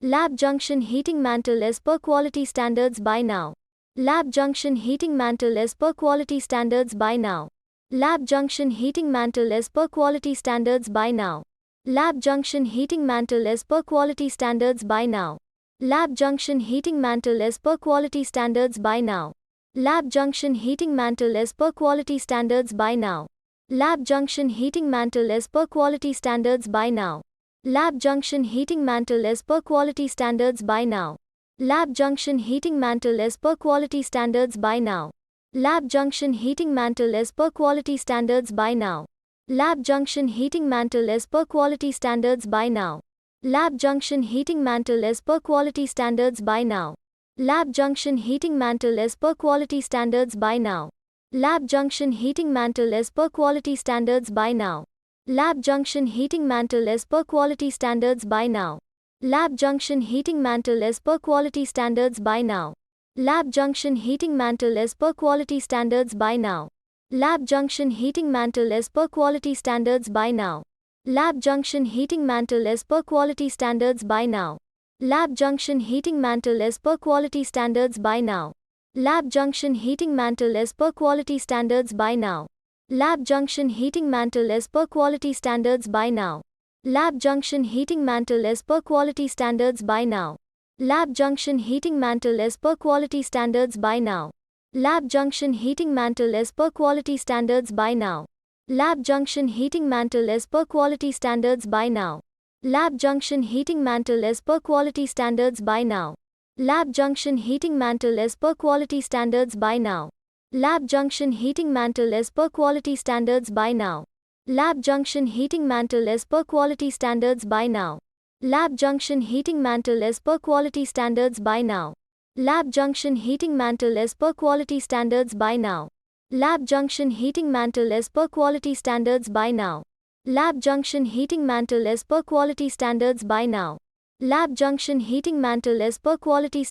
Lab junction heating mantle as per quality standards by now. Lab junction heating mantle as per quality standards by now. Lab junction heating mantle as per quality standards by now. Lab junction heating mantle as per quality standards by now. Lab junction heating mantle as per quality standards by now. Lab junction heating mantle as per quality standards by now. Lab junction heating mantle as per quality standards by now. Lab junction heating mantle as per quality standards by now. Lab junction heating mantle as per quality standards by now. Lab junction heating mantle as per quality standards by now. Lab junction heating mantle as per quality standards by now. Lab junction heating mantle as per quality standards by now. Lab junction heating mantle as per quality standards by now. Lab junction heating mantle as per quality standards by now. Lab junction heating mantle as per quality standards by now. Lab junction heating mantle as per quality standards by now. Lab junction heating mantle as per quality standards by now. Lab junction heating mantle as per quality standards by now. Lab junction heating mantle as per quality standards by now. Lab junction heating mantle as per quality standards by now. Lab junction heating mantle as per quality standards by now. Lab junction heating mantle as per quality standards by now. Lab junction heating mantle as per quality standards by now. Lab junction heating mantle as per quality standards by now. Lab junction heating mantle as per quality standards by now. Lab junction heating mantle as per quality standards by now. Lab junction heating mantle as per quality standards by now. Lab junction heating mantle as per quality standards by now. Lab junction heating mantle as per quality standards by now. Lab junction heating mantle as per quality standards by now. Lab junction heating mantle as per quality standards by now. Lab junction heating mantle as per quality standards by now. Lab junction heating mantle as per quality standards by now. Lab junction heating mantle as per quality standards by now. Lab junction heating mantle as per quality standards